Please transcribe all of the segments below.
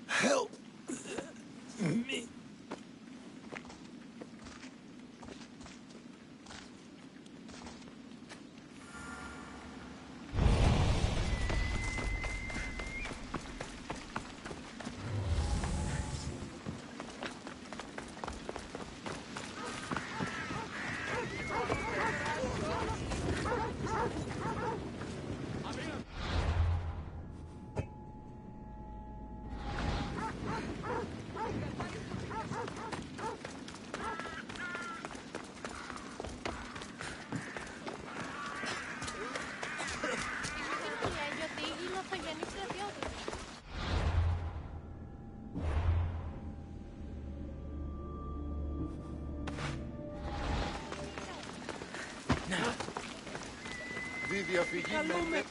Help me. Δι διαφυγή με...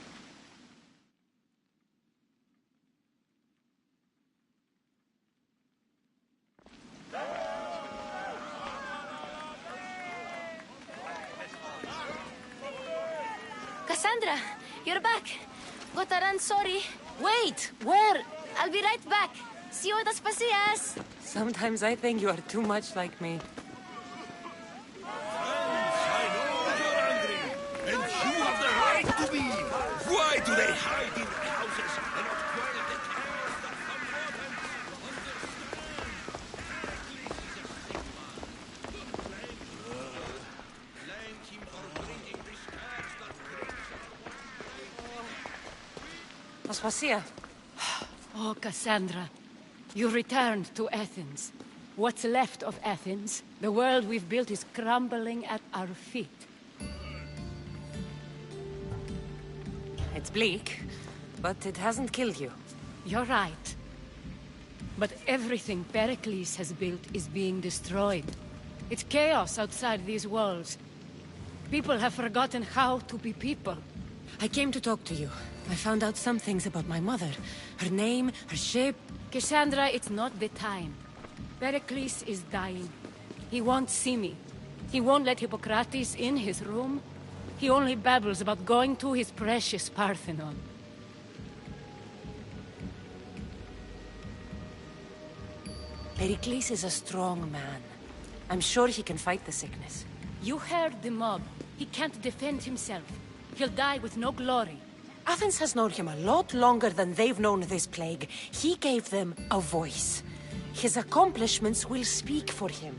Cassandra, you're back. Gotta run, sorry. Wait, where? I'll be right back. See you at Aspasias. Sometimes I think you are too much like me. To be. Why do they hide in the houses and not quiet the chaos that blame him for bringing this curse that brings Aspasia. Oh, Cassandra, you returned to Athens. What's left of Athens, the world we've built is crumbling at our feet. It's bleak, but it hasn't killed you. You're right. But everything Pericles has built is being destroyed. It's chaos outside these walls. People have forgotten how to be people. I came to talk to you. I found out some things about my mother. Her name, her shape. Cassandra, it's not the time. Pericles is dying. He won't see me. He won't let Hippocrates in his room. He only babbles about going to his precious Parthenon. Pericles is a strong man. I'm sure he can fight the sickness. You heard the mob. He can't defend himself. He'll die with no glory. Athens has known him a lot longer than they've known this plague. He gave them a voice. His accomplishments will speak for him.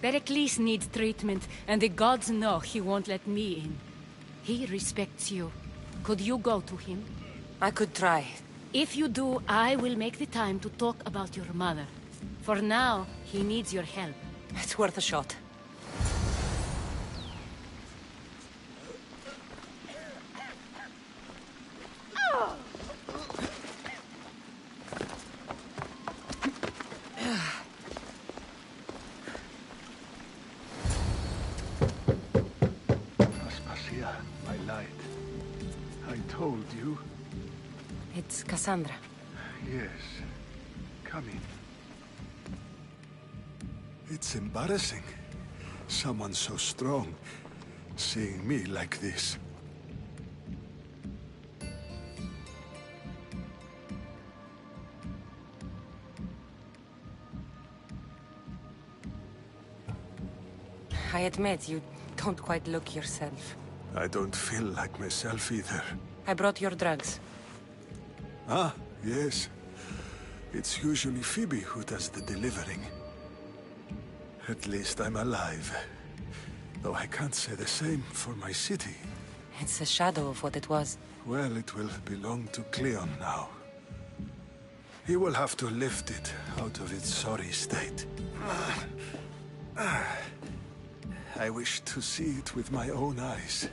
Pericles needs treatment, and the gods know he won't let me in. He respects you. Could you go to him? I could try. If you do, I will make the time to talk about your mother. For now, he needs your help. It's worth a shot. My light. I told you. It's Cassandra. Yes. Come in. It's embarrassing. Someone so strong seeing me like this. I admit, you don't quite look yourself. I don't feel like myself either. I brought your drugs. Ah, yes. It's usually Phoebe who does the delivering. At least I'm alive. Though I can't say the same for my city. It's a shadow of what it was. Well, it will belong to Cleon now. He will have to lift it out of its sorry state. I wish to see it with my own eyes.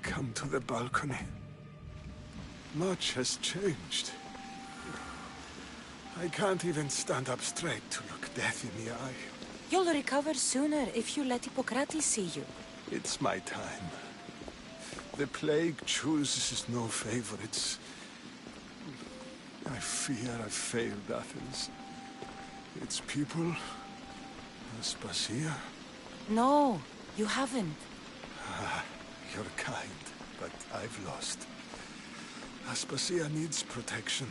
Come to the balcony. Much has changed. I can't even stand up straight to look death in the eye. You'll recover sooner if you let Hippocrates see you. It's my time. The plague chooses no favorites. I fear I've failed Athens. Its people... Aspasia? No, you haven't. You're kind, but I've lost. Aspasia needs protection,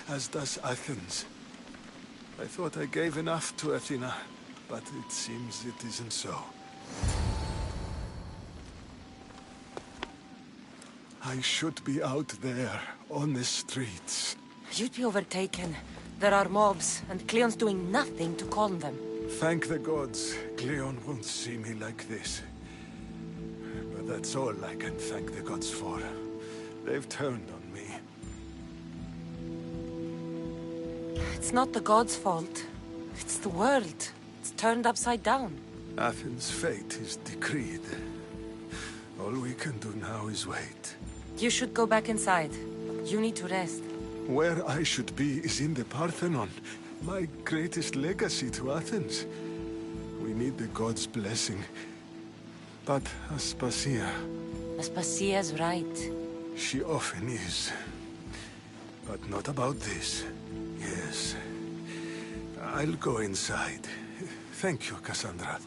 as does Athens. I thought I gave enough to Athena, but it seems it isn't so. I should be out there, on the streets. You'd be overtaken. There are mobs, and Cleon's doing nothing to calm them. Thank the gods, Cleon won't see me like this. But that's all I can thank the gods for. They've turned on me. It's not the gods' fault. It's the world. It's turned upside down. Athens' fate is decreed. All we can do now is wait. You should go back inside. You need to rest. Where I should be is in the Parthenon, my greatest legacy to Athens. We need the gods' blessing. But Aspasia... Aspasia's right. She often is. But not about this. Yes. I'll go inside. Thank you, Cassandra.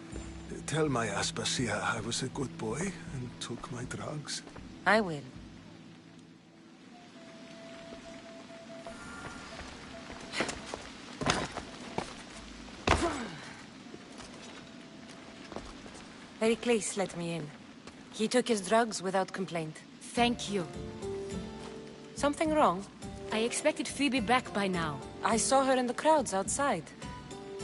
Tell my Aspasia I was a good boy and took my drugs. I will. Pericles let me in. He took his drugs without complaint. Thank you. Something wrong? I expected Phoebe back by now. I saw her in the crowds outside.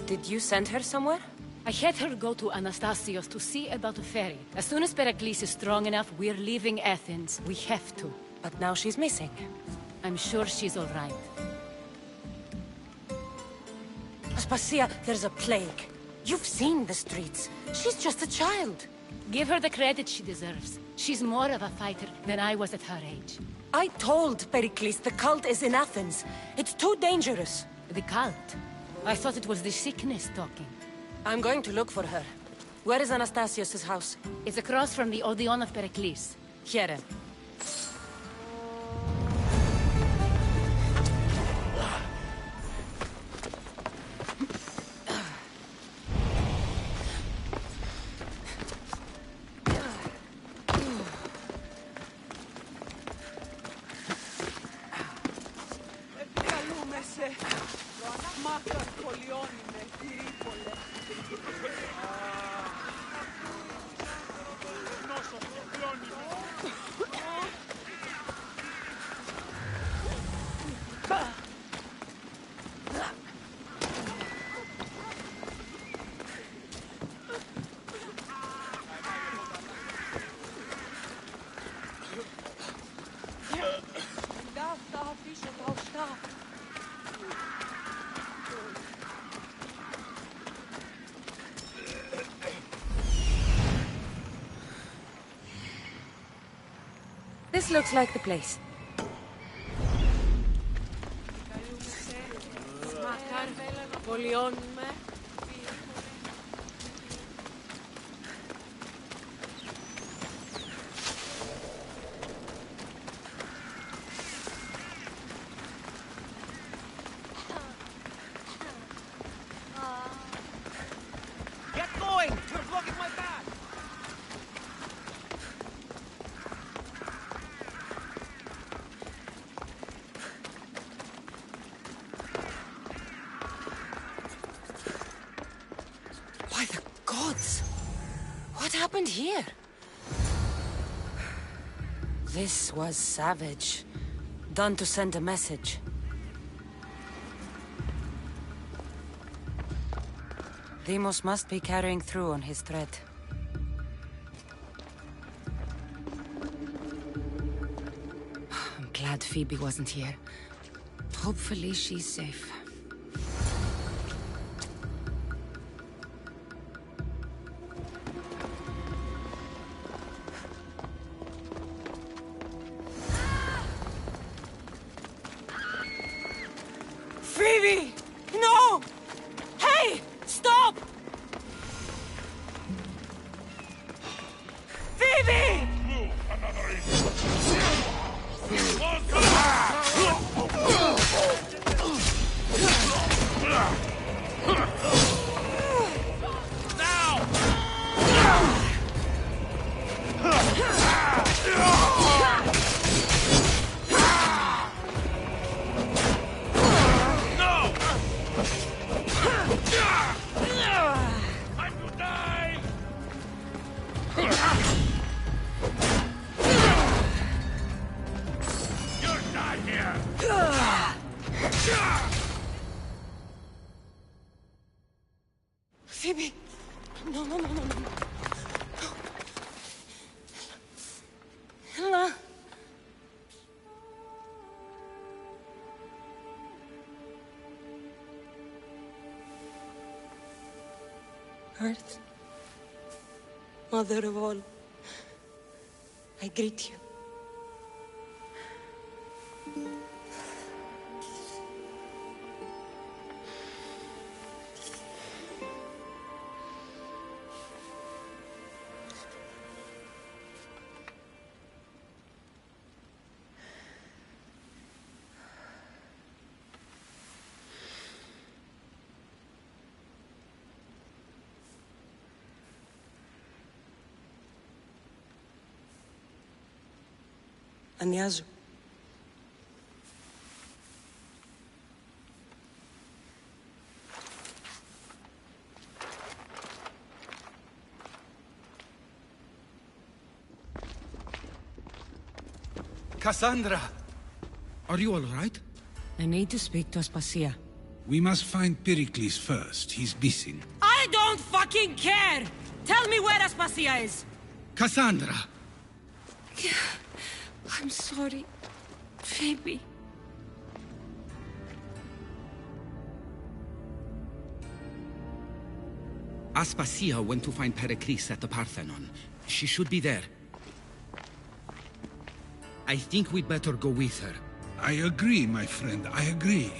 Did you send her somewhere? I had her go to Anastasios to see about a ferry. As soon as Pericles is strong enough, we're leaving Athens. We have to. But now she's missing. I'm sure she's all right. Aspasia, there's a plague. You've seen the streets. She's just a child. Give her the credit she deserves. She's more of a fighter than I was at her age. I told Pericles the cult is in Athens. It's too dangerous. The cult? I thought it was the sickness talking. I'm going to look for her. Where is Anastasios' house? It's across from the Odeon of Pericles. Here. This looks like the place. Get going! You're blocking my path! By the gods! What happened here? This was savage. Done to send a message. Deimos must be carrying through on his threat. I'm glad Phoebe wasn't here. Hopefully she's safe. Phoebe! No! Hey! Stop! Phoebe! No, no, no, no, no. Ella. Earth, Mother of all, I greet you. Ανιάζω. Cassandra! Are you all right? I need to speak to Aspasia. We must find Pericles first. He's missing. I don't fucking care! Tell me where Aspasia is! Cassandra! I'm sorry, Phoebe. Aspasia went to find Pericles at the Parthenon. She should be there. I think we'd better go with her. I agree, my friend. I agree.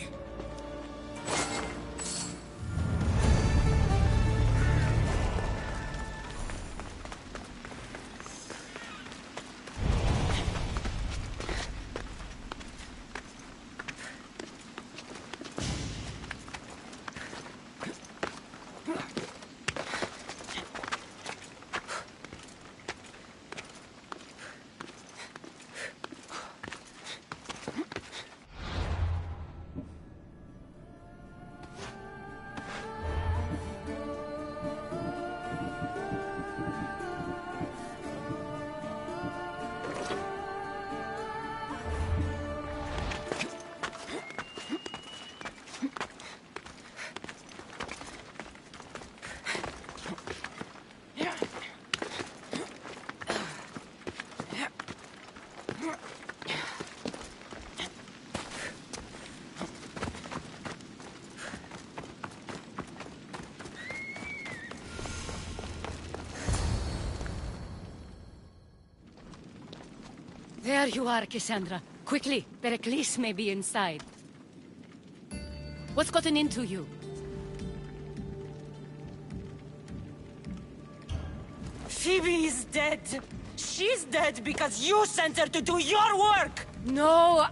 There you are, Cassandra. Quickly, Pericles may be inside. What's gotten into you? Phoebe is dead. She's dead because you sent her to do your work! No,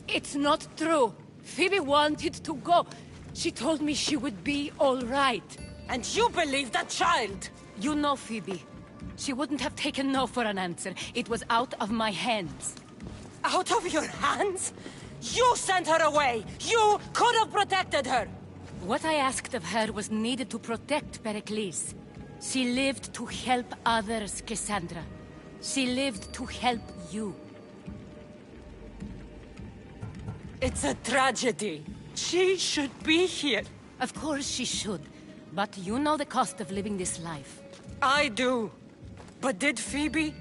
it's not true. Phoebe wanted to go. She told me she would be all right. And you believe that child! You know Phoebe. She wouldn't have taken no for an answer. It was out of my hands. Out of your hands? You sent her away! You could have protected her! What I asked of her was needed to protect Pericles. She lived to help others, Cassandra. She lived to help you. It's a tragedy. She should be here. Of course she should. But you know the cost of living this life. I do. But did Phoebe?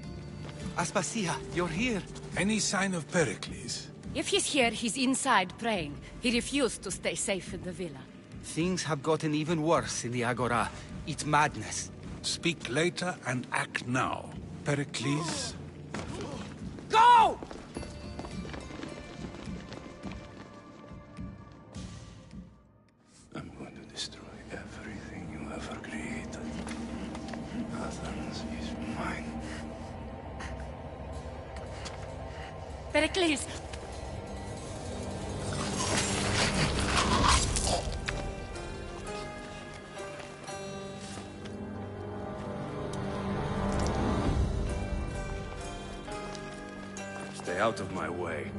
Aspasia, you're here. Any sign of Pericles? If he's here, he's inside praying. He refused to stay safe in the villa. Things have gotten even worse in the Agora. It's madness. Speak later and act now. Pericles? Go! I'm going to destroy everything you ever created. Athens is mine. Pericles! Stay out of my way.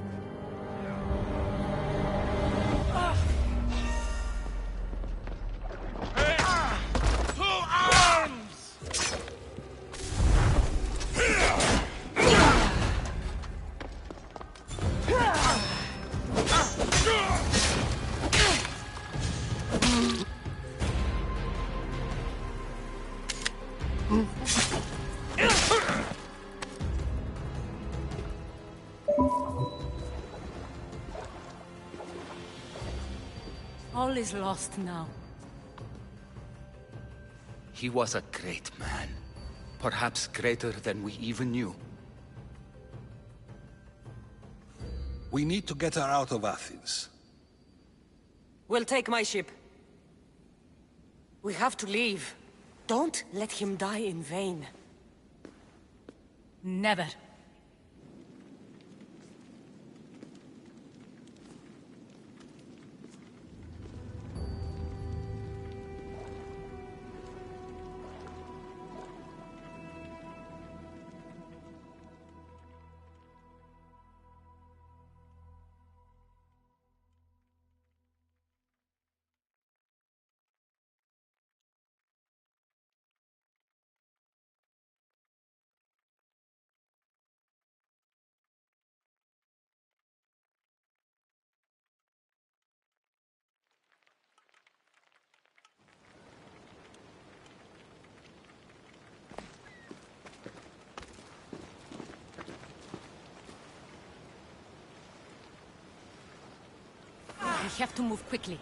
All is lost now. He was a great man. Perhaps greater than we even knew. We need to get her out of Athens. We'll take my ship. We have to leave. Don't let him die in vain. Never. We have to move quickly.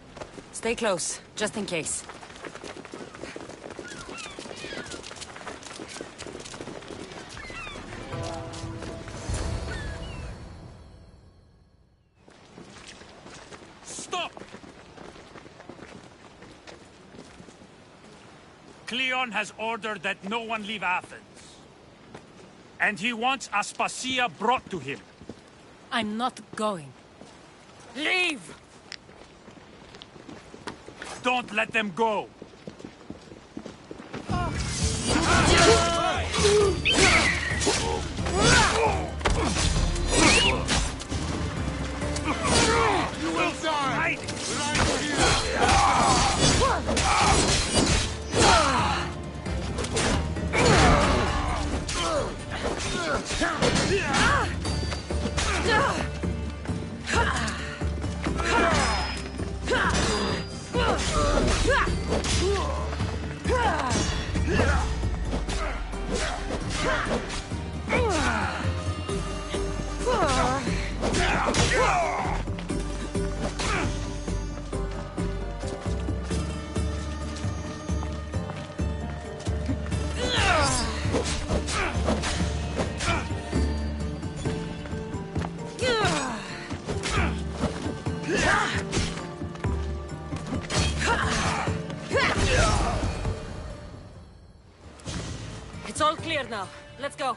Stay close, just in case. Stop! Cleon has ordered that no one leave Athens. And he wants Aspasia brought to him. I'm not going. Leave! Don't let them go! You will die! It's all clear now. Let's go.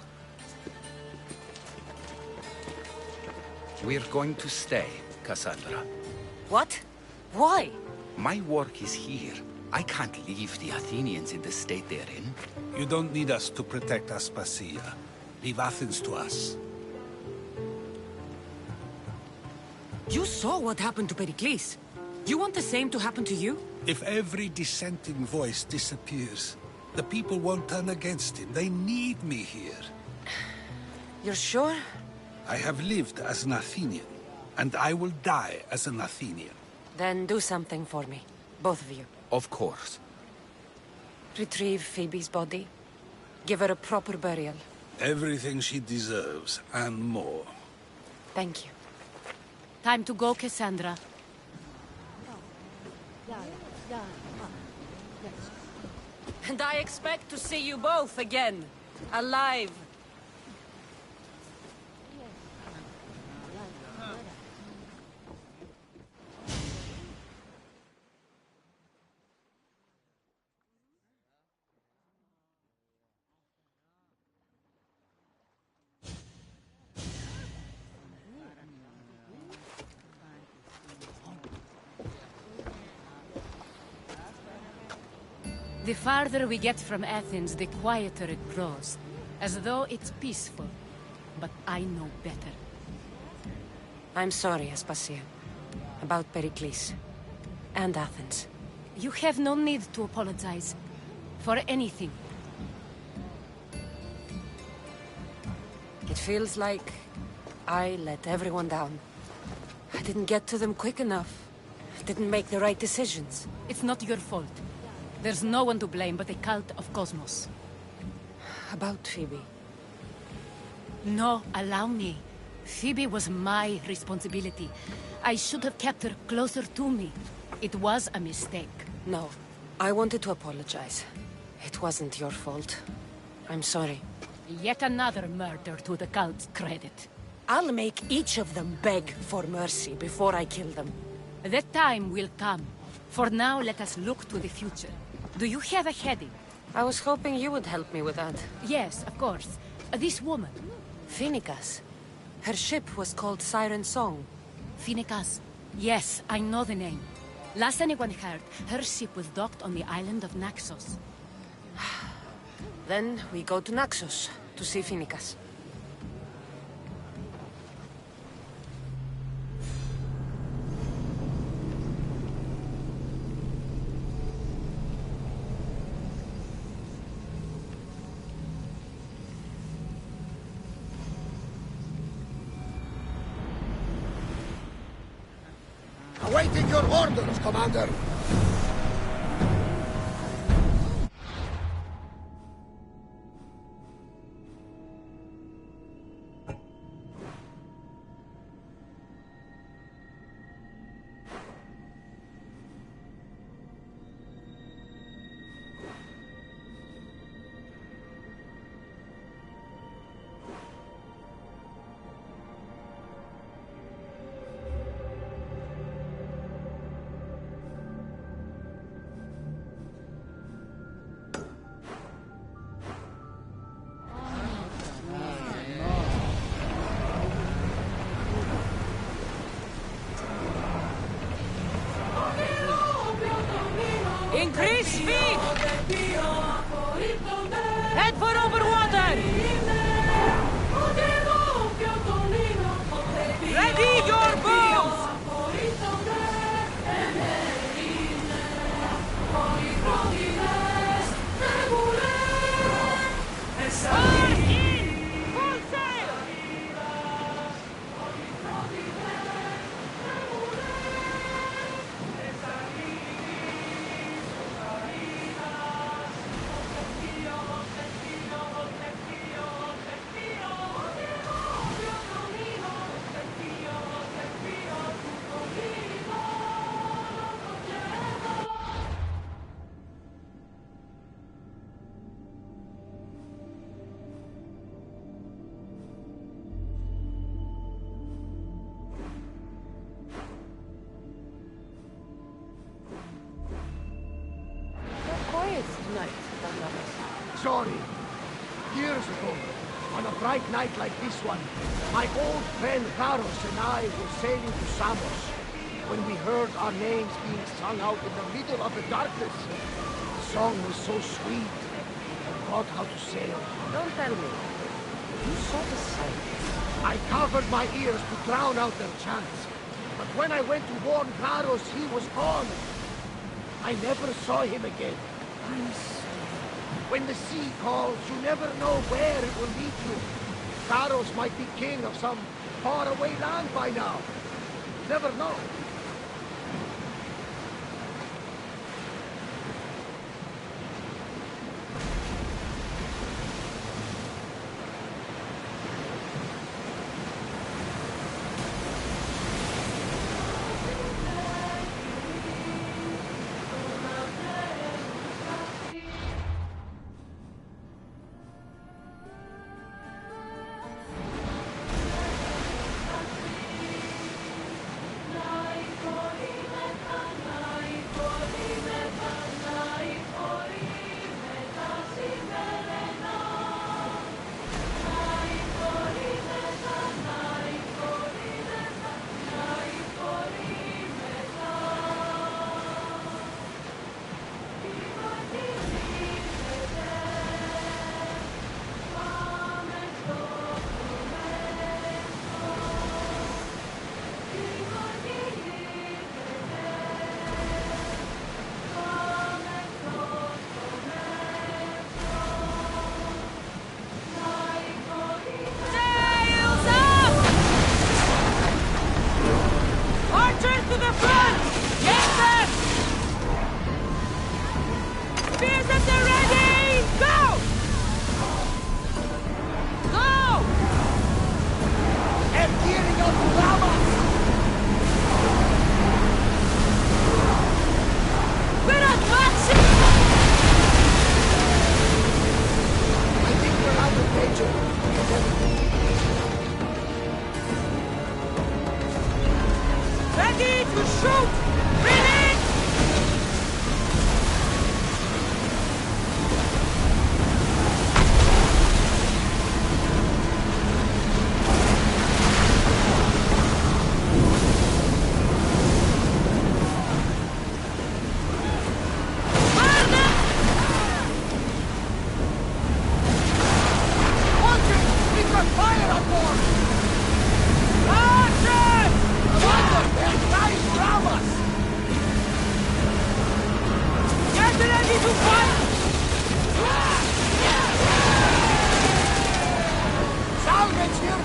We're going to stay, Cassandra. What? Why? My work is here. I can't leave the Athenians in the state they're in. You don't need us to protect Aspasia. Leave Athens to us. You saw what happened to Pericles. You want the same to happen to you? If every dissenting voice disappears, the people won't turn against him. They need me here. You're sure? I have lived as an Athenian, and I will die as an Athenian. Then do something for me. Both of you. Of course. Retrieve Phoebe's body. Give her a proper burial. Everything she deserves, and more. Thank you. Time to go, Cassandra. And I expect to see you both again. Alive. The farther we get from Athens, the quieter it grows. As though it's peaceful. But I know better. I'm sorry, Aspasia. About Pericles. And Athens. You have no need to apologize. For anything. It feels like I let everyone down. I didn't get to them quick enough. I didn't make the right decisions. It's not your fault. There's no one to blame but the cult of Cosmos. About Phoebe. No, allow me. Phoebe was my responsibility. I should have kept her closer to me. It was a mistake. No, I wanted to apologize. It wasn't your fault. I'm sorry. Yet another murder to the cult's credit. I'll make each of them beg for mercy before I kill them. The time will come. For now, let us look to the future. Do you have a heading? I was hoping you would help me with that. Yes, of course. This woman. Finicas. Her ship was called Siren Song. Finicas. Yes, I know the name. Last anyone heard, her ship was docked on the island of Naxos. Then we go to Naxos to see Finicas. Awaiting your orders, Commander! Increase speed! Head for open water! Ready your bows! All in! Full sail! Sorry. Years ago, on a bright night like this one, my old friend Garos and I were sailing to Samos when we heard our names being sung out in the middle of the darkness. The song was so sweet, I forgot how to sail. Don't tell me. You saw the sight. I covered my ears to drown out their chants. But when I went to warn Garos, he was gone. I never saw him again. I'm sorry. When the sea calls, you never know where it will lead you. Garos might be king of some faraway land by now. Never know.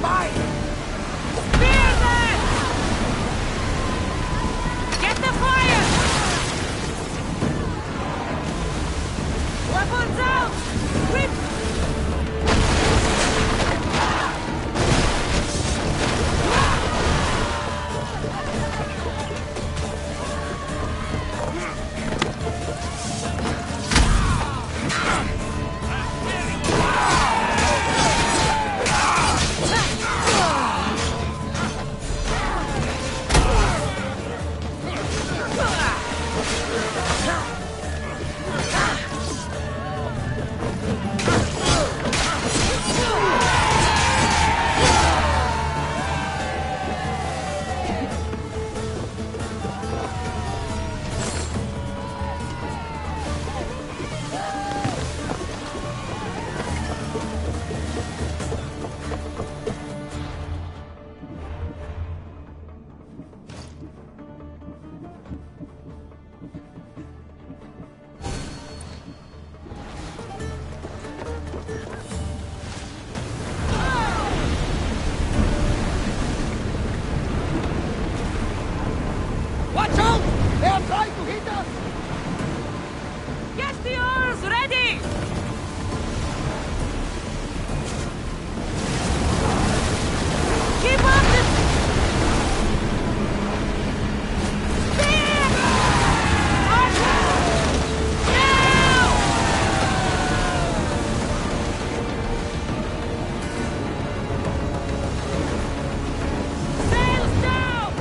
mine! Spear them! Get the fire! Weapons out! Quick! Watch out! They are trying to hit us! Get the oars ready! Keep up the... Spear! Now! Sails down!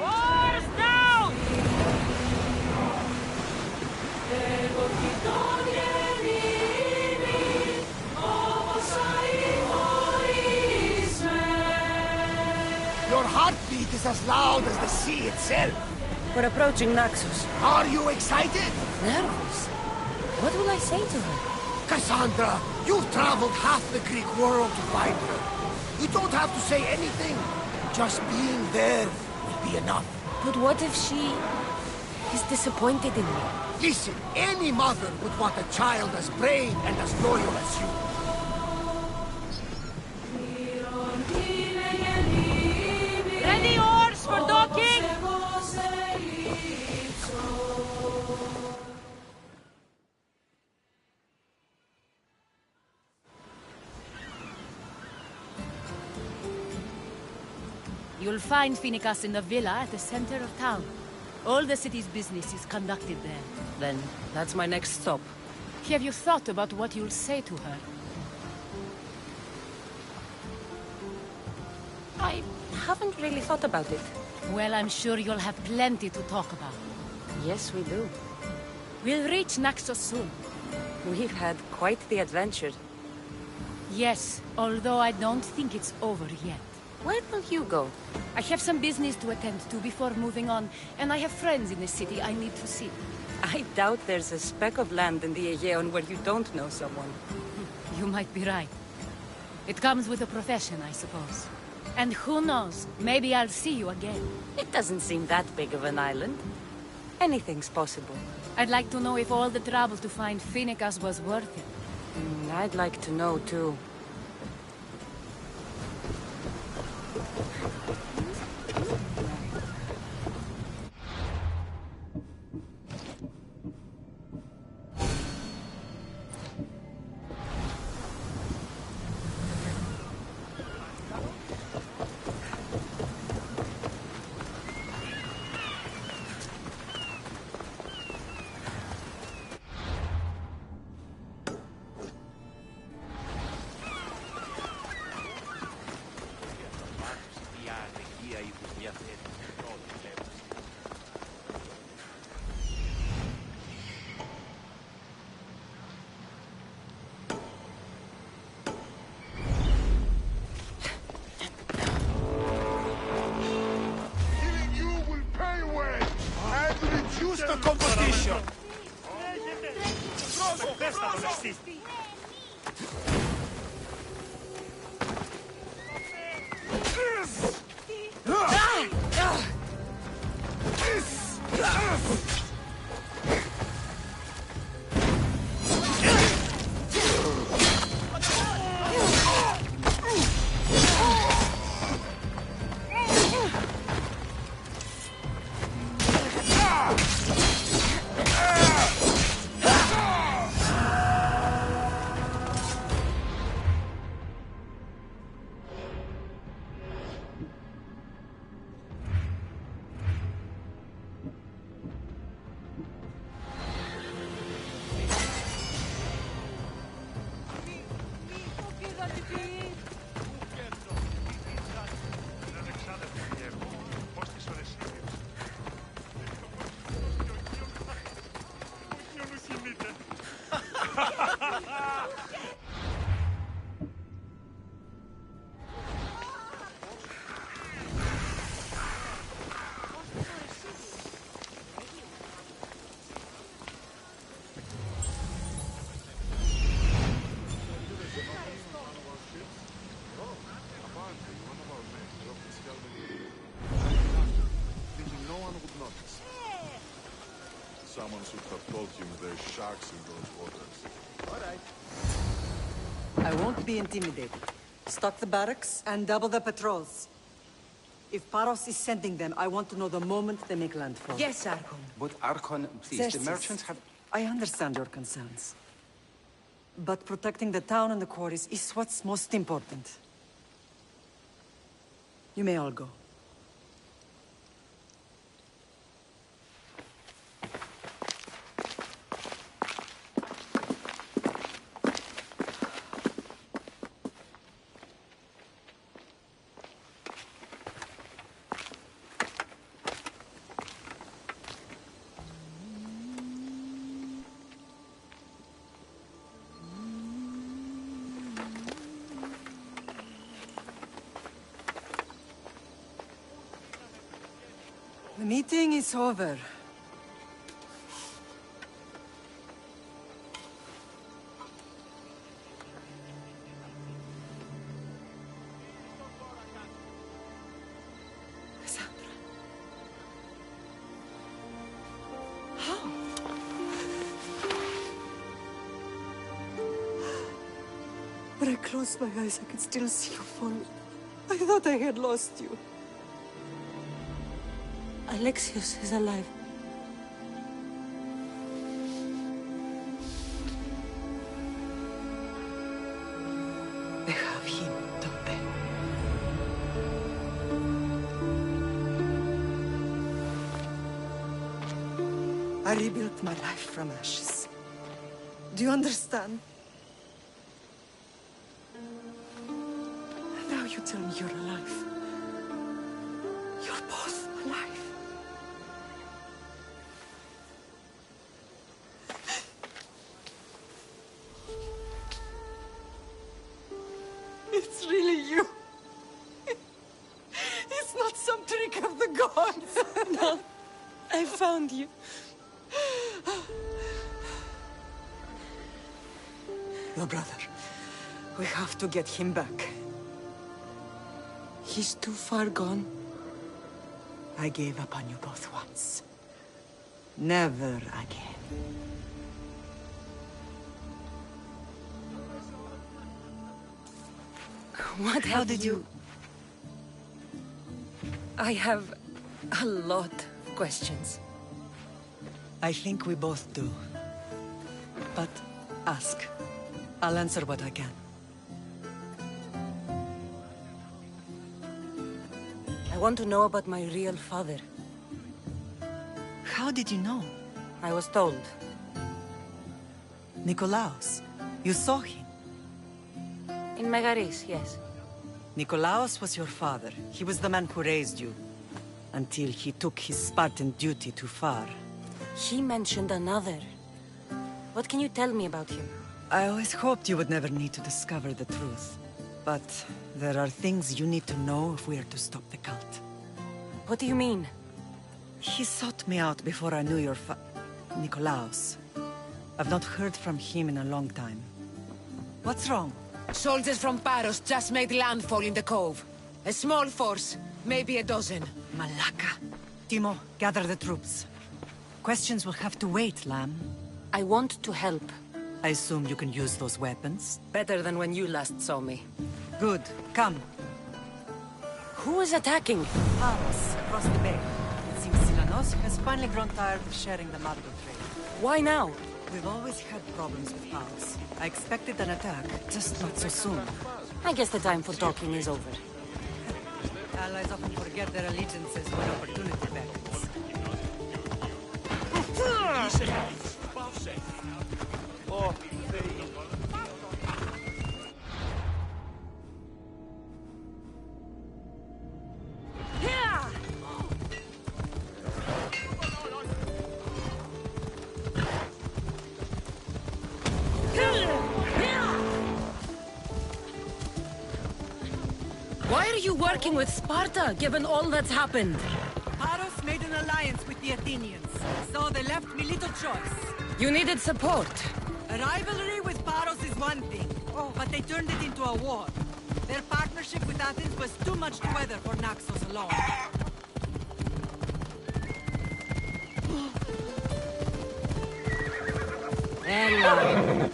Oars down! Your heartbeat is as loud as the sea itself. We're approaching Naxos. Are you excited? Nervous? What will I say to her? Cassandra, you've traveled half the Greek world to find her. You don't have to say anything. Just being there will be enough. But what if she is disappointed in me? Listen, any mother would want a child as brave and as loyal as you. Ready oars for docking! You'll find Phoenicus in the villa at the center of town. All the city's business is conducted there. Then that's my next stop. Have you thought about what you'll say to her? I haven't really thought about it. Well, I'm sure you'll have plenty to talk about. Yes, we do. We'll reach Naxos soon. We've had quite the adventure. Yes, although I don't think it's over yet. Where will you go? I have some business to attend to before moving on, and I have friends in the city I need to see. I doubt there's a speck of land in the Aegean where you don't know someone. You might be right. It comes with a profession, I suppose. And who knows, maybe I'll see you again. It doesn't seem that big of an island. Anything's possible. I'd like to know if all the trouble to find Phoenicus was worth it. I'd like to know, too. Someone should have told him there's sharks in those waters. All right. I won't be intimidated. Stock the barracks and double the patrols. If Paros is sending them, I want to know the moment they make landfall. Yes, Archon. But Archon, please, Xerxes, the merchants have... I understand your concerns. But protecting the town and the quarries is what's most important. You may all go. The meeting is over. Cassandra. How? When I closed my eyes, I could still see you falling. I thought I had lost you. Alexios is alive. They have him, don't they? I rebuilt my life from ashes. Do you understand? Now you tell me you're alive. You're both alive. It's really you. It's not some trick of the gods. No, I found you. Your brother. We have to get him back. He's too far gone. I gave up on you both once. Never again. What How did you... I have a lot of questions. I think we both do. But ask. I'll answer what I can. I want to know about my real father. How did you know? I was told. Nikolaos. You saw him. In Megaris, yes. Nikolaos was your father. He was the man who raised you. Until he took his Spartan duty too far. He mentioned another. What can you tell me about him? I always hoped you would never need to discover the truth. But there are things you need to know if we are to stop the cult. What do you mean? He sought me out before I knew your Nikolaos. I've not heard from him in a long time. What's wrong? Soldiers from Paros just made landfall in the cove. A small force, maybe a dozen. Malaka. Timo, gather the troops. Questions will have to wait, Lamb. I want to help. I assume you can use those weapons? Better than when you last saw me. Good. Come. Who is attacking? Paros, across the bay. It seems Silanos has finally grown tired of sharing the marble trade. Why now? We've always had problems with Paros. I expected an attack, just not so soon. I guess the time for talking is over. Allies often forget their allegiances when opportunity beckons. you working with Sparta, given all that's happened? Paros made an alliance with the Athenians, so they left me little choice. You needed support. A rivalry with Paros is one thing, but they turned it into a war. Their partnership with Athens was too much to weather for Naxos alone. Ella.